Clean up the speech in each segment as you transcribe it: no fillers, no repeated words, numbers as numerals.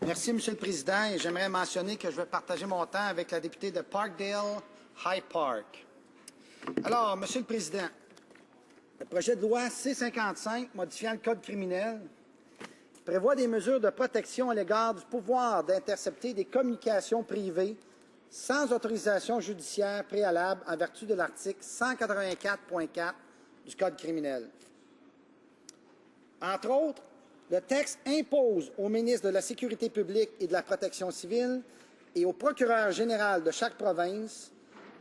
Merci, Monsieur le Président, et j'aimerais mentionner que je vais partager mon temps avec la députée de Parkdale High Park. Alors, Monsieur le Président, le projet de loi C-55, modifiant le Code criminel, prévoit des mesures de protection à l'égard du pouvoir d'intercepter des communications privées sans autorisation judiciaire préalable en vertu de l'article 184.4 du Code criminel. Entre autres, le texte impose au ministre de la Sécurité publique et de la Protection civile et au procureur général de chaque province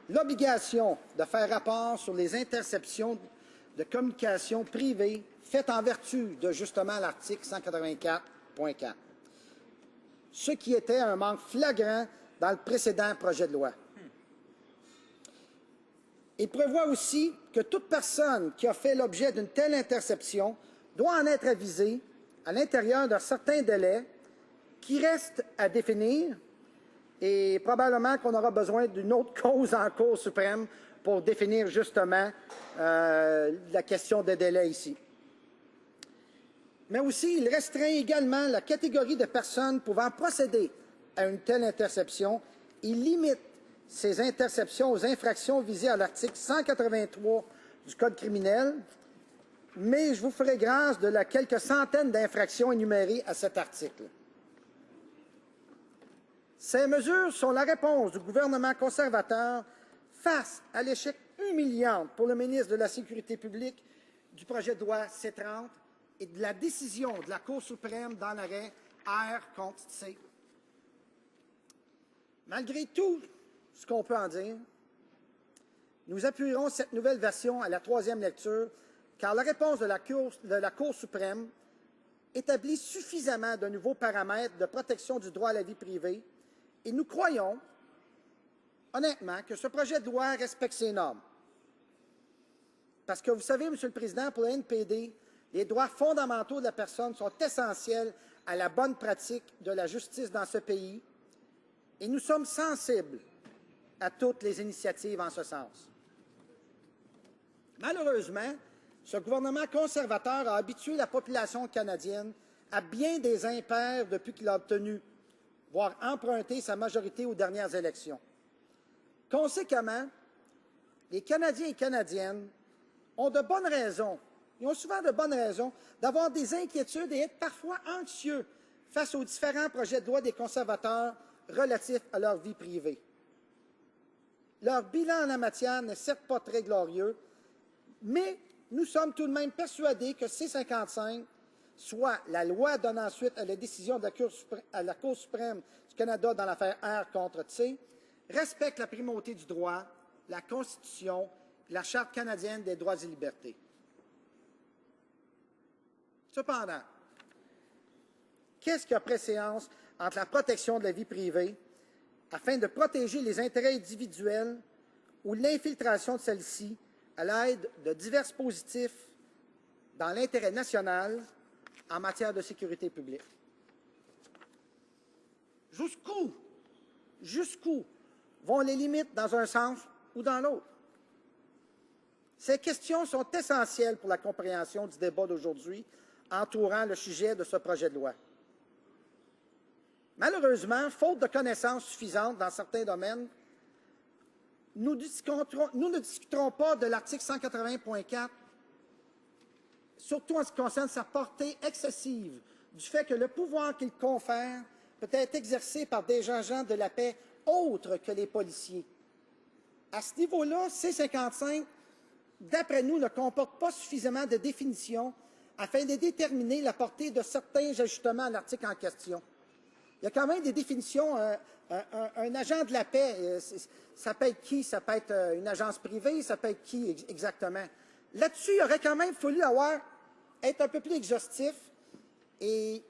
l'obligation de faire rapport sur les interceptions de communications privées faites en vertu de justement l'article 184.4, ce qui était un manque flagrant dans le précédent projet de loi. Il prévoit aussi que toute personne qui a fait l'objet d'une telle interception doit en être avisée à l'intérieur d'un certain délai qui reste à définir et probablement qu'on aura besoin d'une autre cause en Cour suprême pour définir justement la question des délais ici. Mais aussi, il restreint également la catégorie de personnes pouvant procéder à une telle interception. Il limite ces interceptions aux infractions visées à l'article 183 du Code criminel, mais je vous ferai grâce de la quelques centaines d'infractions énumérées à cet article. Ces mesures sont la réponse du gouvernement conservateur face à l'échec humiliant pour le ministre de la Sécurité publique du projet de loi C-30 et de la décision de la Cour suprême dans l'arrêt R contre C. Malgré tout ce qu'on peut en dire, nous appuierons cette nouvelle version à la troisième lecture car la réponse de la Cour suprême établit suffisamment de nouveaux paramètres de protection du droit à la vie privée et nous croyons, honnêtement, que ce projet de loi respecte ces normes. Parce que vous savez, Monsieur le Président, pour le NPD, les droits fondamentaux de la personne sont essentiels à la bonne pratique de la justice dans ce pays et nous sommes sensibles à toutes les initiatives en ce sens. Malheureusement, ce gouvernement conservateur a habitué la population canadienne à bien des impairs depuis qu'il a obtenu, voire emprunté sa majorité aux dernières élections. Conséquemment, les Canadiens et Canadiennes ont de bonnes raisons, ils ont souvent de bonnes raisons, d'avoir des inquiétudes et être parfois anxieux face aux différents projets de loi des conservateurs relatifs à leur vie privée. Leur bilan en la matière n'est certes pas très glorieux, mais nous sommes tout de même persuadés que C-55, soit la loi donnant suite à la décision de la Cour suprême du Canada dans l'affaire R contre C, respecte la primauté du droit, la Constitution, la Charte canadienne des droits et libertés. Cependant, qu'est-ce qui a préséance entre la protection de la vie privée afin de protéger les intérêts individuels ou l'infiltration de celle-ci à l'aide de divers dispositifs dans l'intérêt national en matière de sécurité publique? Jusqu'où vont les limites dans un sens ou dans l'autre? Ces questions sont essentielles pour la compréhension du débat d'aujourd'hui entourant le sujet de ce projet de loi. Malheureusement, faute de connaissances suffisantes dans certains domaines, nous ne discuterons pas de l'article 180.4, surtout en ce qui concerne sa portée excessive, du fait que le pouvoir qu'il confère peut être exercé par des agents de la paix autres que les policiers. À ce niveau-là, C-55, d'après nous, ne comporte pas suffisamment de définitions afin de déterminer la portée de certains ajustements à l'article en question. Il y a quand même des définitions. Un agent de la paix, ça peut être qui? Ça peut être une agence privée, ça peut être qui exactement? Là-dessus, il aurait quand même fallu être un peu plus exhaustif. Et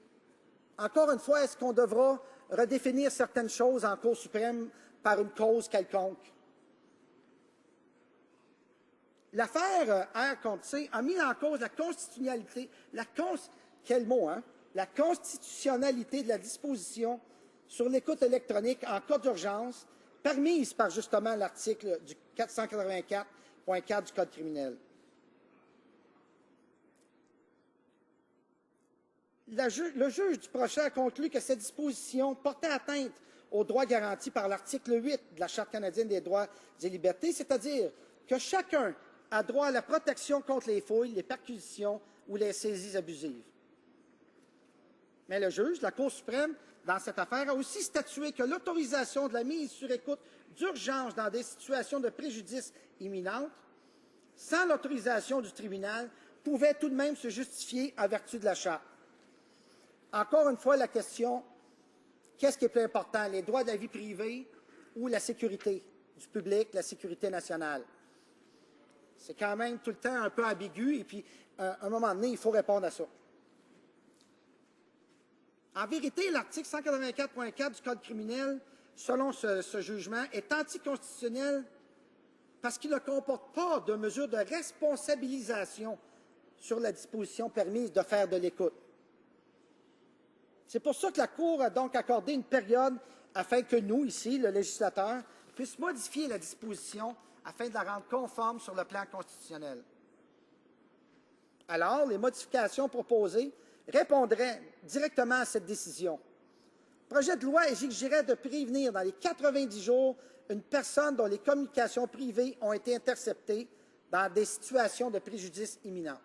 encore une fois, est-ce qu'on devra redéfinir certaines choses en Cour suprême par une cause quelconque? L'affaire R contre C a mis en cause la constitutionnalité, quel mot, hein? La constitutionnalité de la disposition sur l'écoute électronique en cas d'urgence permise par justement l'article du 484.4 du Code criminel. Le juge du procès a conclu que cette disposition portait atteinte aux droits garantis par l'article 8 de la Charte canadienne des droits et libertés, c'est-à-dire que chacun a droit à la protection contre les fouilles, les perquisitions ou les saisies abusives. Mais le juge de la Cour suprême, dans cette affaire, a aussi statué que l'autorisation de la mise sur écoute d'urgence dans des situations de préjudice imminente, sans l'autorisation du tribunal, pouvait tout de même se justifier en vertu de la Charte. Encore une fois, la question, qu'est-ce qui est plus important, les droits de la vie privée ou la sécurité du public, la sécurité nationale? C'est quand même tout le temps un peu ambigu et puis, à un moment donné, il faut répondre à ça. En vérité, l'article 184.4 du Code criminel, selon ce jugement, est anticonstitutionnel parce qu'il ne comporte pas de mesure de responsabilisation sur la disposition permise de faire de l'écoute. C'est pour ça que la Cour a donc accordé une période afin que nous, ici, le législateur, puissions modifier la disposition afin de la rendre conforme sur le plan constitutionnel. Alors, les modifications proposées répondraient directement à cette décision. Le projet de loi exigerait de prévenir dans les 90 jours une personne dont les communications privées ont été interceptées dans des situations de préjudice imminent.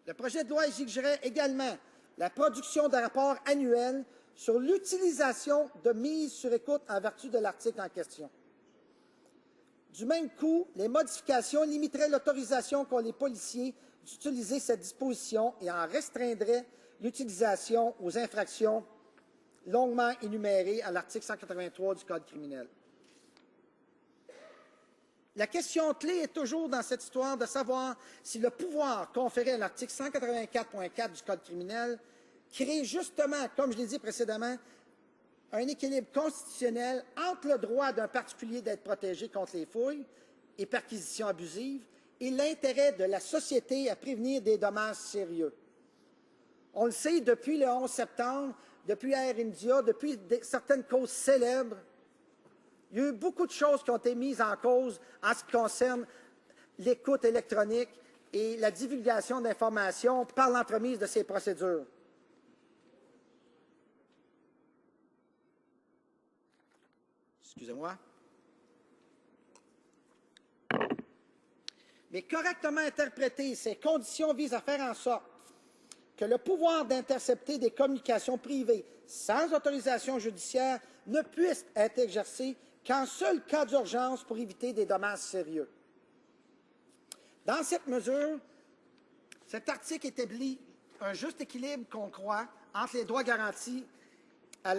Le projet de loi exigerait également la production d'un rapport annuel sur l'utilisation de mise sur écoute en vertu de l'article en question. Du même coup, les modifications limiteraient l'autorisation qu'ont les policiers d'utiliser cette disposition et en restreindraient l'utilisation aux infractions longuement énumérées à l'article 183 du Code criminel. La question clé est toujours dans cette histoire de savoir si le pouvoir conféré à l'article 184.4 du Code criminel crée justement, comme je l'ai dit précédemment, un équilibre constitutionnel entre le droit d'un particulier d'être protégé contre les fouilles et perquisitions abusives et l'intérêt de la société à prévenir des dommages sérieux. On le sait, depuis le 11 septembre, depuis Air India, depuis certaines causes célèbres, il y a eu beaucoup de choses qui ont été mises en cause en ce qui concerne l'écoute électronique et la divulgation d'informations par l'entremise de ces procédures. Excusez-moi. Mais correctement interprétées, ces conditions visent à faire en sorte que le pouvoir d'intercepter des communications privées sans autorisation judiciaire ne puisse être exercé qu'en seul cas d'urgence pour éviter des dommages sérieux. Dans cette mesure, cet article établit un juste équilibre qu'on croit entre les droits garantis à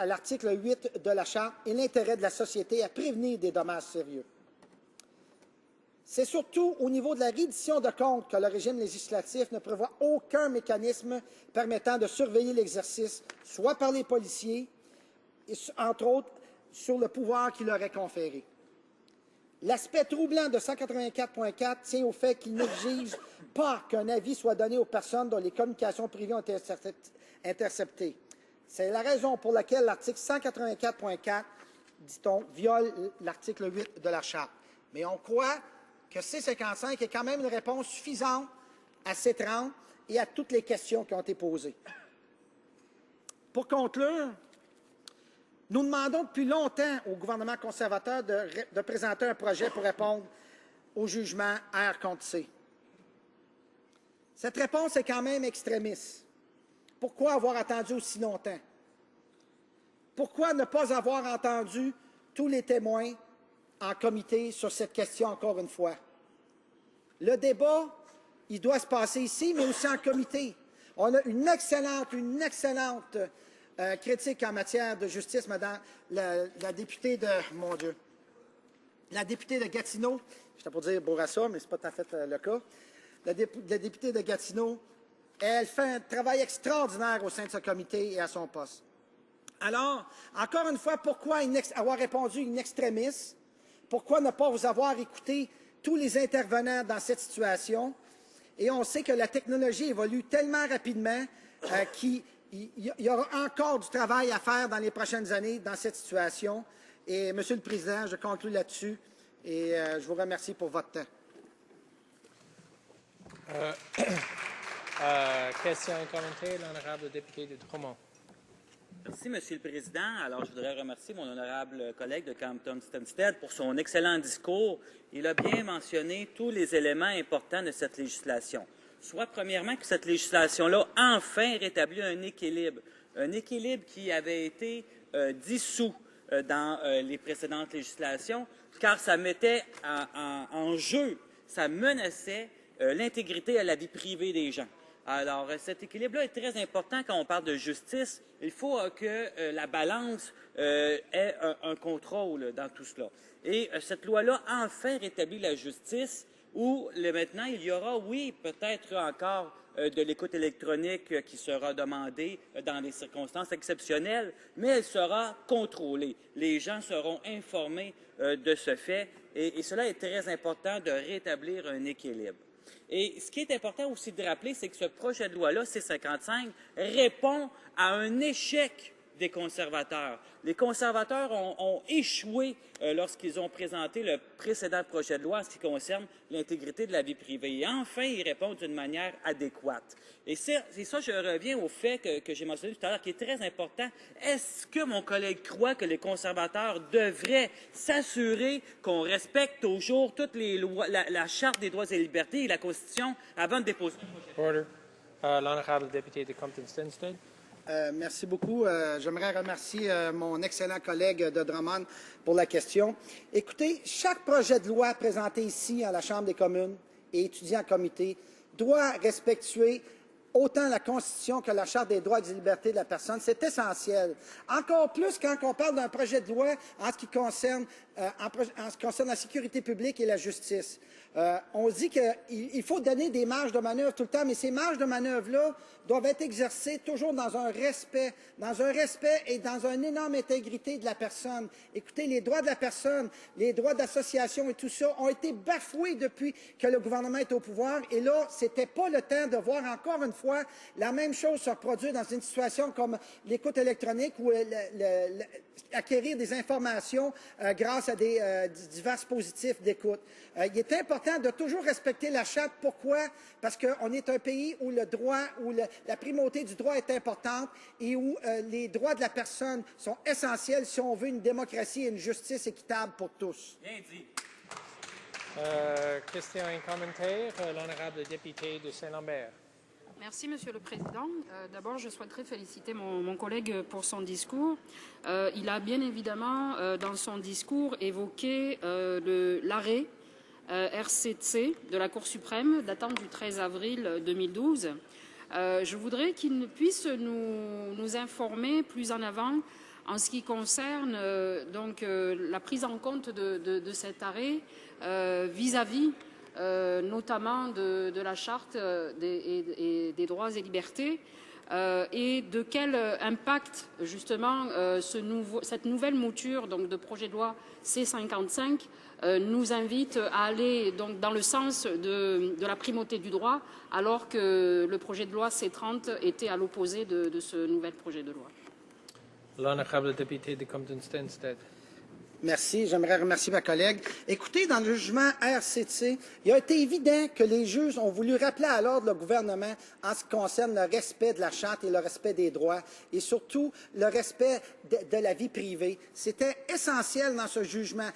l'article 8 de la Charte et l'intérêt de la société à prévenir des dommages sérieux. C'est surtout au niveau de la reddition de comptes que le régime législatif ne prévoit aucun mécanisme permettant de surveiller l'exercice, soit par les policiers, et, entre autres, sur le pouvoir qui leur est conféré. L'aspect troublant de 184.4 tient au fait qu'il n'exige pas qu'un avis soit donné aux personnes dont les communications privées ont été interceptées. C'est la raison pour laquelle l'article 184.4, dit-on, viole l'article 8 de la Charte. Mais on croit que C-55 est quand même une réponse suffisante à C-30 et à toutes les questions qui ont été posées. Pour conclure, nous demandons depuis longtemps au gouvernement conservateur de présenter un projet pour répondre au jugement R contre C. Cette réponse est quand même extrémiste. Pourquoi avoir attendu aussi longtemps? Pourquoi ne pas avoir entendu tous les témoins en comité sur cette question encore une fois? Le débat, il doit se passer ici, mais aussi en comité. On a une excellente critique en matière de justice, madame la députée de, mon Dieu, la députée de Gatineau, j'étais pour dire Bourassa, mais ce n'est pas tout à fait le cas, la députée de Gatineau, elle fait un travail extraordinaire au sein de ce comité et à son poste. Alors, encore une fois, pourquoi avoir répondu in extremis? Pourquoi ne pas vous avoir écouté tous les intervenants dans cette situation? Et on sait que la technologie évolue tellement rapidement qu'il y aura encore du travail à faire dans les prochaines années dans cette situation. Et, Monsieur le Président, je conclue là-dessus et je vous remercie pour votre temps. Question et commentaire, l'honorable député de Drummond. Merci, Monsieur le Président. Alors, je voudrais remercier mon honorable collègue de Compton-Stanstead pour son excellent discours. Il a bien mentionné tous les éléments importants de cette législation. Soit, premièrement, que cette législation-là enfin rétablit un équilibre qui avait été dissous dans les précédentes législations, car ça mettait en jeu, ça menaçait l'intégrité et la vie privée des gens. Alors, cet équilibre-là est très important quand on parle de justice. Il faut que la balance ait un contrôle dans tout cela. Et cette loi-là enfin rétablit la justice où maintenant il y aura, oui, peut-être encore de l'écoute électronique qui sera demandée dans des circonstances exceptionnelles, mais elle sera contrôlée. Les gens seront informés de ce fait et cela est très important de rétablir un équilibre. Et ce qui est important aussi de rappeler, c'est que ce projet de loi-là, C-55, répond à un échec des conservateurs. Les conservateurs ont échoué lorsqu'ils ont présenté le précédent projet de loi en ce qui concerne l'intégrité de la vie privée. Et enfin, ils répondent d'une manière adéquate. Et ça, je reviens au fait que j'ai mentionné tout à l'heure, qui est très important. Est-ce que mon collègue croit que les conservateurs devraient s'assurer qu'on respecte toujours toutes les lois, la Charte des droits et libertés et la Constitution avant de déposer un projet de loi? L'honorable député de Compton-Stanstead. Merci beaucoup. J'aimerais remercier mon excellent collègue de Drummond pour la question. Écoutez, chaque projet de loi présenté ici à la Chambre des communes et étudié en comité doit respecter autant la Constitution que la Charte des droits et des libertés de la personne. C'est essentiel. Encore plus quand on parle d'un projet de loi en ce qui concerne la sécurité publique et la justice. On dit qu'il faut donner des marges de manœuvre tout le temps, mais ces marges de manœuvre-là doivent être exercées toujours dans un respect et dans une énorme intégrité de la personne. Écoutez, les droits de la personne, les droits d'association et tout ça ont été bafoués depuis que le gouvernement est au pouvoir. Et là, c'était pas le temps de voir encore une fois la même chose se reproduire dans une situation comme l'écoute électronique ou acquérir des informations grâce à des divers dispositifs d'écoute. Il est important de toujours respecter la Charte. Pourquoi? Parce qu'on est un pays où le droit, où la primauté du droit est importante et où les droits de la personne sont essentiels si on veut une démocratie et une justice équitable pour tous. Bien dit. Question et commentaire, l'honorable député de Saint-Lambert. Merci, Monsieur le Président. D'abord, je souhaiterais féliciter mon collègue pour son discours. Il a bien évidemment, dans son discours, évoqué l'arrêt RCC de la Cour suprême datant du 13 avril 2012. Je voudrais qu'il puisse nous informer plus en avant en ce qui concerne la prise en compte de cet arrêt vis-à-vis notamment de la Charte des droits et libertés et de quel impact justement cette nouvelle mouture donc, de projet de loi C-55 nous invite à aller donc, dans le sens de la primauté du droit alors que le projet de loi C-30 était à l'opposé de ce nouvel projet de loi. L'honorable député de Compton-Stanstead. Merci. J'aimerais remercier ma collègue. Écoutez, dans le jugement RCC, il a été évident que les juges ont voulu rappeler à l'ordre le gouvernement en ce qui concerne le respect de la Charte et le respect des droits et surtout le respect de la vie privée. C'était essentiel dans ce jugement.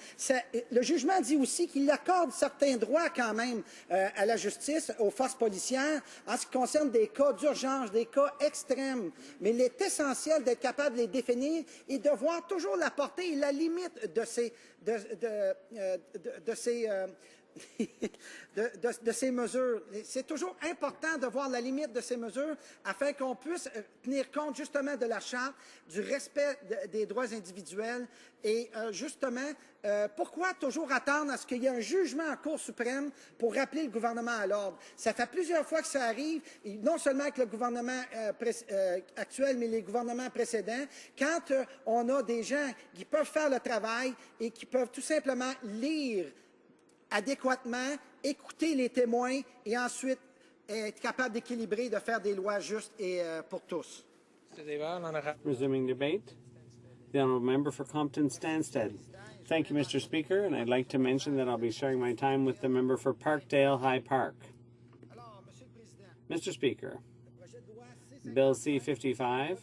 Le jugement dit aussi qu'il accorde certains droits quand même à la justice, aux forces policières, en ce qui concerne des cas d'urgence, des cas extrêmes. Mais il est essentiel d'être capable de les définir et de voir toujours la portée et la limite de ces mesures. C'est toujours important de voir la limite de ces mesures afin qu'on puisse tenir compte justement de la Charte, du respect des droits individuels et justement, pourquoi toujours attendre à ce qu'il y ait un jugement en Cour suprême pour rappeler le gouvernement à l'ordre? Ça fait plusieurs fois que ça arrive, et non seulement avec le gouvernement actuel, mais les gouvernements précédents, quand on a des gens qui peuvent faire le travail et qui peuvent tout simplement lire adéquatement, écouter les témoins et ensuite être capable d'équilibrer, de faire des lois justes et pour tous. Resuming debate, the honourable member for Compton-Stanstead. Thank you, Mr. Speaker, and I'd like to mention that I'll be sharing my time with the member for Parkdale High Park. Mr. Speaker, Bill C-55,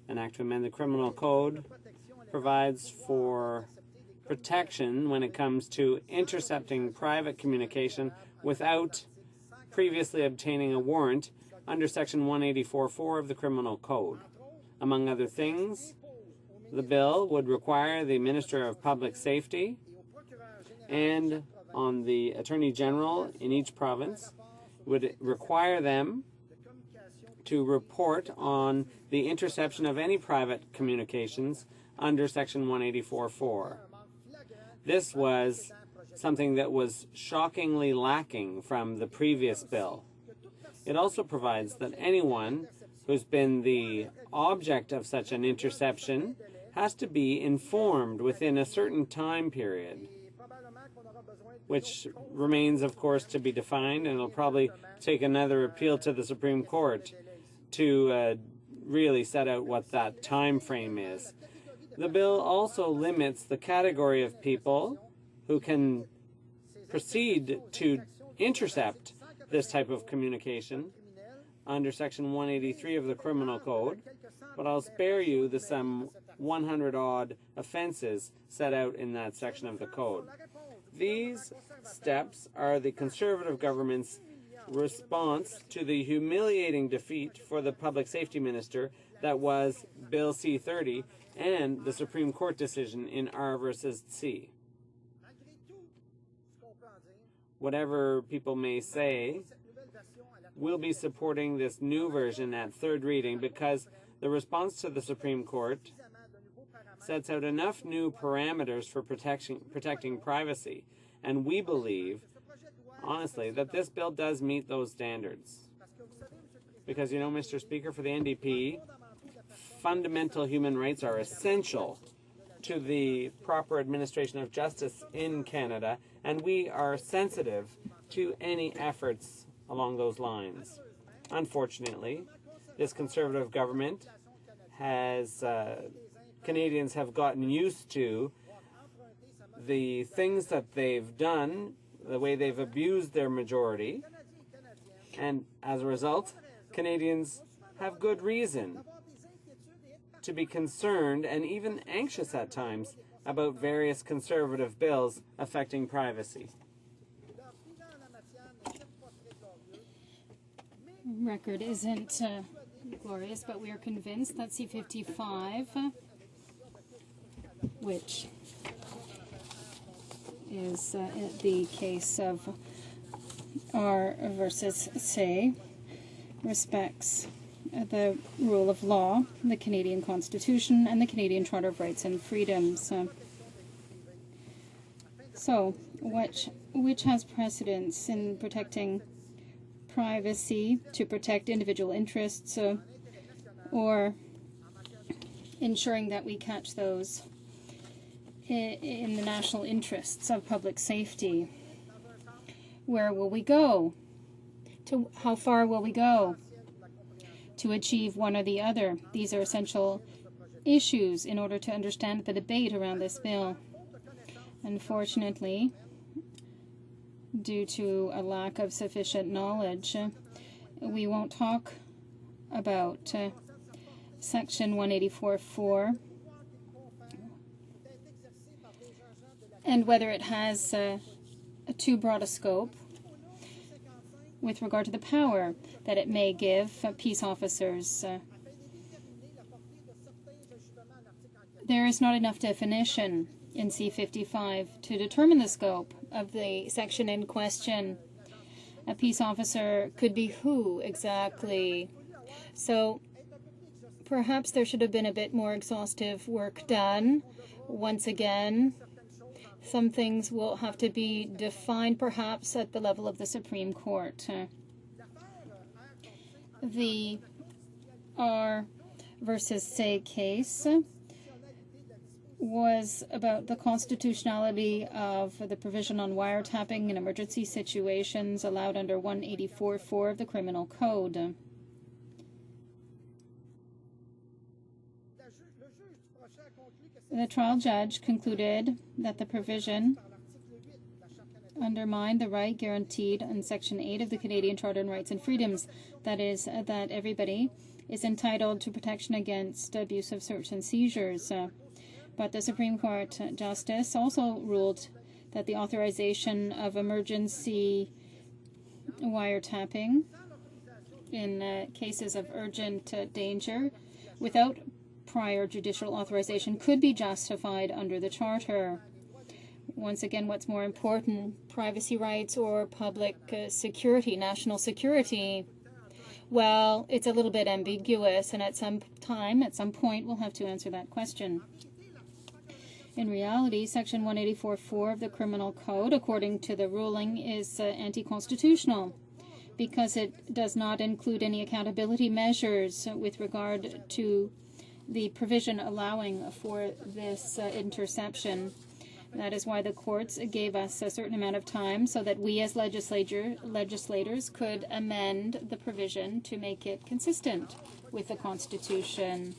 an act to amend the Criminal Code, provides for protection when it comes to intercepting private communication without previously obtaining a warrant under Section 184.4 of the Criminal Code. Among other things, the bill would require the Minister of Public Safety and on the Attorney General in each province would require them to report on the interception of any private communications under Section 184.4. This was something that was shockingly lacking from the previous bill. It also provides that anyone who's been the object of such an interception has to be informed within a certain time period, which remains, of course, to be defined, and it'll probably take another appeal to the Supreme Court to really set out what that time frame is. The bill also limits the category of people who can proceed to intercept this type of communication under Section 183 of the Criminal Code, but I'll spare you the some 100-odd offenses set out in that section of the code. These steps are the Conservative government's response to the humiliating defeat for the Public Safety Minister that was Bill C-30 and the Supreme Court decision in R versus C. Whatever people may say, we'll be supporting this new version at third reading because the response to the Supreme Court sets out enough new parameters for protecting privacy, and we believe, honestly, that this bill does meet those standards. Because, you know, Mr. Speaker, for the NDP, fundamental human rights are essential to the proper administration of justice in Canada, and we are sensitive to any efforts along those lines. Unfortunately, this Conservative government has, Canadians have gotten used to the things that they've done, the way they've abused their majority, and as a result, Canadians have good reason to be concerned and even anxious at times about various Conservative bills affecting privacy. Record isn't glorious, but we are convinced that C-55, which is the case of R versus C, respects the rule of law, the Canadian Constitution, and the Canadian Charter of Rights and Freedoms. So, which has precedence in protecting privacy to protect individual interests or ensuring that we catch those in the national interests of public safety? Where will we go? To how far will we go to achieve one or the other? These are essential issues in order to understand the debate around this bill. Unfortunately, due to a lack of sufficient knowledge, we won't talk about Section 184.4 and whether it has too broad a scope with regard to the power that it may give peace officers. There is not enough definition in C-55 to determine the scope of the section in question. A peace officer could be who exactly? So perhaps there should have been a bit more exhaustive work done. Once again, some things will have to be defined perhaps at the level of the Supreme Court. The R versus Say case was about the constitutionality of the provision on wiretapping in emergency situations allowed under 184.4 of the Criminal Code. The trial judge concluded that the provision undermine the right guaranteed in Section 8 of the Canadian Charter on Rights and Freedoms, that is, that everybody is entitled to protection against abusive search and seizures. But the Supreme Court Justice also ruled that the authorization of emergency wiretapping in cases of urgent danger without prior judicial authorization could be justified under the Charter. Once again, what's more important, privacy rights or public security, national security? Well, it's a little bit ambiguous, and at some point, we'll have to answer that question. In reality, Section 184.4 of the Criminal Code, according to the ruling, is anti-constitutional because it does not include any accountability measures with regard to the provision allowing for this interception. That is why the courts gave us a certain amount of time so that we as legislators could amend the provision to make it consistent with the Constitution.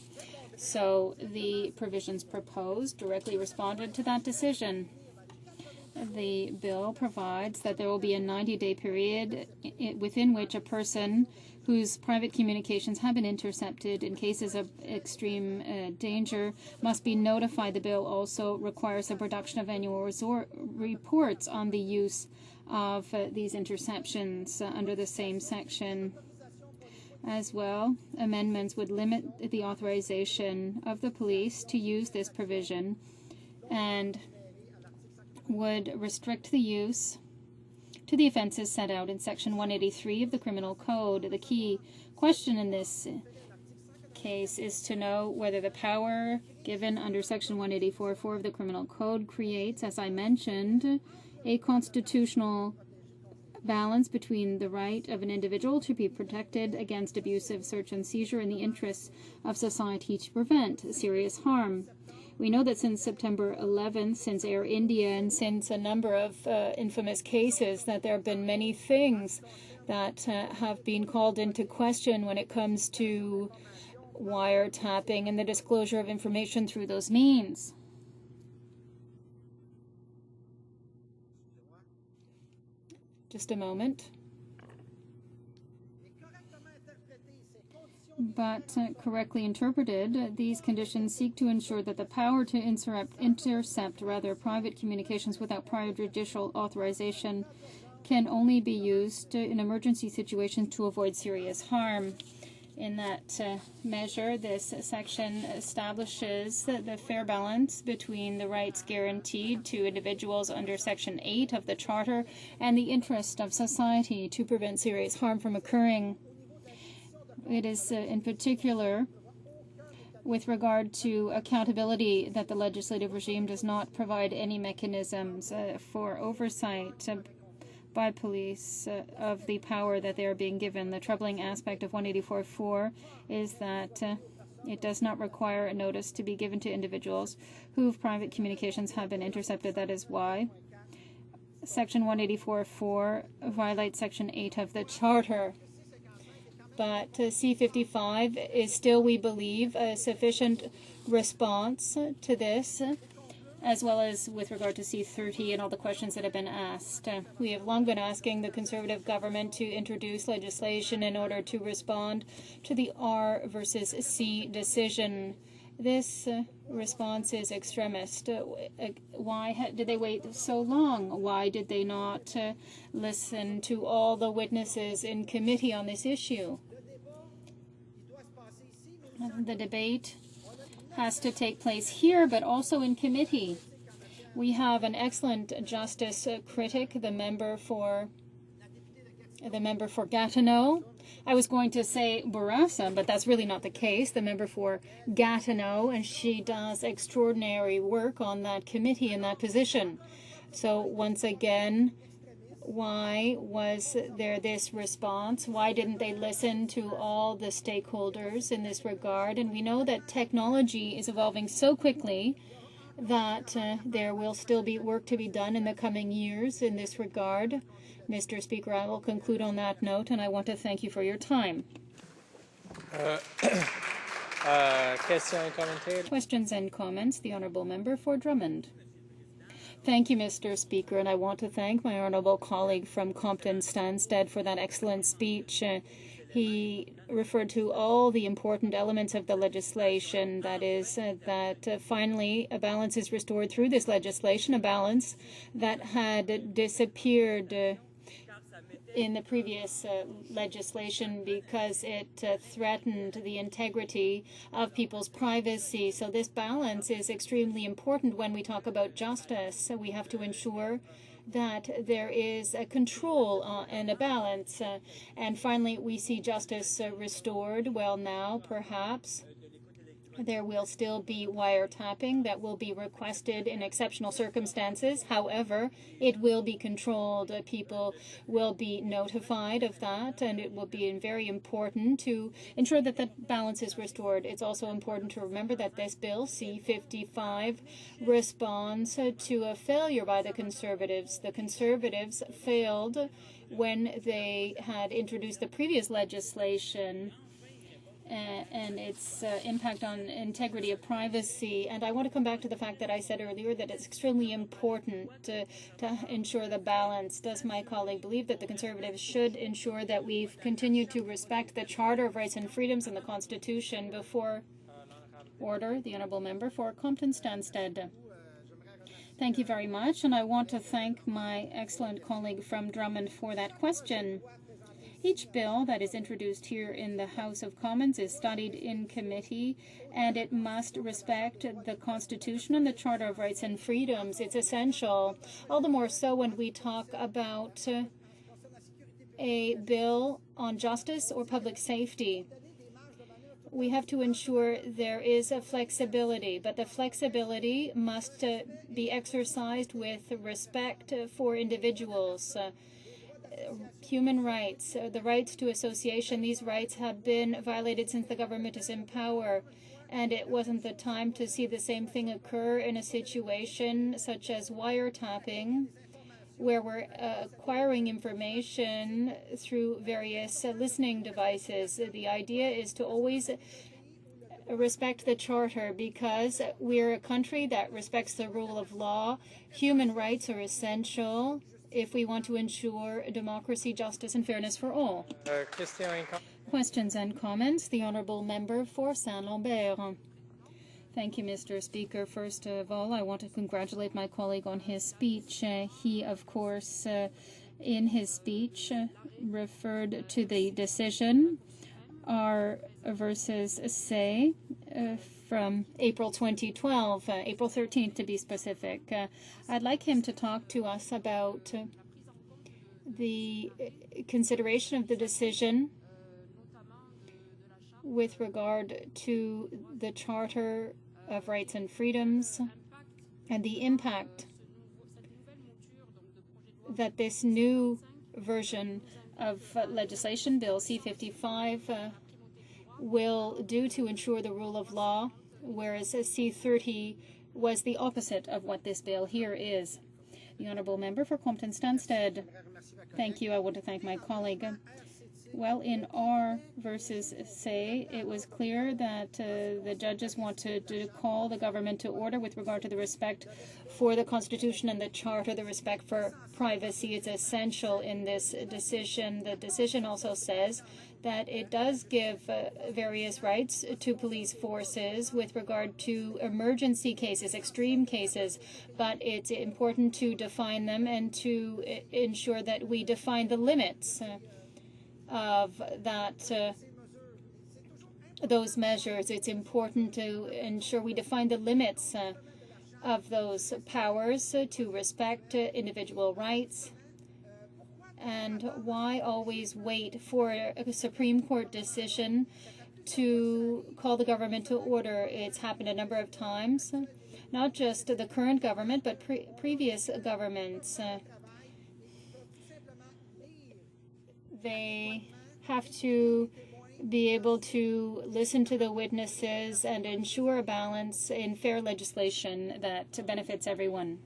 So the provisions proposed directly responded to that decision. The bill provides that there will be a 90-day period within which a person whose private communications have been intercepted in cases of extreme danger must be notified. The bill also requires the production of annual reports on the use of these interceptions under the same section. As well, amendments would limit the authorization of the police to use this provision and would restrict the use to the offenses set out in Section 183 of the Criminal Code. The key question in this case is to know whether the power given under Section 184.4 of the Criminal Code creates, as I mentioned, a constitutional balance between the right of an individual to be protected against abusive search and seizure and the interests of society to prevent serious harm. We know that since September 11th, since Air India, and since a number of infamous cases, that there have been many things that have been called into question when it comes to wiretapping and the disclosure of information through those means. Just a moment. But correctly interpreted, these conditions seek to ensure that the power to intercept private communications without prior judicial authorization can only be used in emergency situations to avoid serious harm. In that measure, this section establishes the fair balance between the rights guaranteed to individuals under Section 8 of the Charter and the interest of society to prevent serious harm from occurring. It is in particular with regard to accountability that the legislative regime does not provide any mechanisms for oversight by police of the power that they are being given. The troubling aspect of 184.4 is that it does not require a notice to be given to individuals whose private communications have been intercepted. That is why Section 184.4 violates Section 8 of the Charter. But C-55 is still, we believe, a sufficient response to this, as well as with regard to C-30 and all the questions that have been asked. We have long been asking the Conservative government to introduce legislation in order to respond to the R versus C decision. This response is extremist. Why did they wait so long? Why did they not listen to all the witnesses in committee on this issue? The debate has to take place here, but also in committee. We have an excellent justice critic, the member for Gatineau. I was going to say Bourassa, but that's really not the case. The member for Gatineau, and she does extraordinary work on that committee in that position. So once again, why was there this response? Why didn't they listen to all the stakeholders in this regard? And we know that technology is evolving so quickly that there will still be work to be done in the coming years in this regard. Mr. Speaker, I will conclude on that note, and I want to thank you for your time. Questions and comments. Questions and comments. The Honourable Member for Drummond. Thank you, Mr. Speaker, and I want to thank my honourable colleague from Compton Stansted for that excellent speech. He referred to all the important elements of the legislation, that is, that finally a balance is restored through this legislation, a balance that had disappeared in the previous legislation because it threatened the integrity of people's privacy. So this balance is extremely important when we talk about justice. So we have to ensure that there is a control and a balance. And finally, we see justice restored. Well, now, perhaps there will still be wiretapping that will be requested in exceptional circumstances. However, it will be controlled. People will be notified of that, and it will be very important to ensure that the balance is restored. It's also important to remember that this bill, C-55, responds to a failure by the Conservatives. The Conservatives failed when they had introduced the previous legislation and its impact on integrity of privacy. And I want to come back to the fact that I said earlier that it's extremely important to ensure the balance. Does my colleague believe that the Conservatives should ensure that we've continued to respect the Charter of Rights and Freedoms and the Constitution before order? The Honourable Member for Compton Stansted. Thank you very much, and I want to thank my excellent colleague from Drummond for that question. Each bill that is introduced here in the House of Commons is studied in committee, and it must respect the Constitution and the Charter of Rights and Freedoms. It's essential, all the more so when we talk about a bill on justice or public safety. We have to ensure there is a flexibility, but the flexibility must be exercised with respect for individuals. Human rights, the rights to association, these rights have been violated since the government is in power. And it wasn't the time to see the same thing occur in a situation such as wiretapping, where we're acquiring information through various listening devices. The idea is to always respect the Charter because we're a country that respects the rule of law. Human rights are essential if we want to ensure democracy, justice, and fairness for all. Questions and comments? The Honourable Member for Saint-Lambert. Thank you, Mr. Speaker. First of all, I want to congratulate my colleague on his speech. He, of course, in his speech, referred to the decision, R versus Say, from April 2012, April 13th to be specific. I'd like him to talk to us about the consideration of the decision with regard to the Charter of Rights and Freedoms and the impact that this new version of legislation, Bill C-55, will do to ensure the rule of law, whereas C-30 was the opposite of what this bill here is. The Honourable Member for Compton Stansted. Thank you. I want to thank my colleague. Well, in R versus Say, it was clear that the judges wanted to call the government to order with regard to the respect for the Constitution and the Charter, the respect for privacy. It's essential in this decision. The decision also says that it does give various rights to police forces with regard to emergency cases, extreme cases, but it's important to define them and to ensure that we define the limits of that those measures. It's important to ensure we define the limits of those powers to respect individual rights. And why always wait for a Supreme Court decision to call the government to order? It's happened a number of times, not just the current government, but previous governments. They have to be able to listen to the witnesses and ensure a balance in fair legislation that benefits everyone.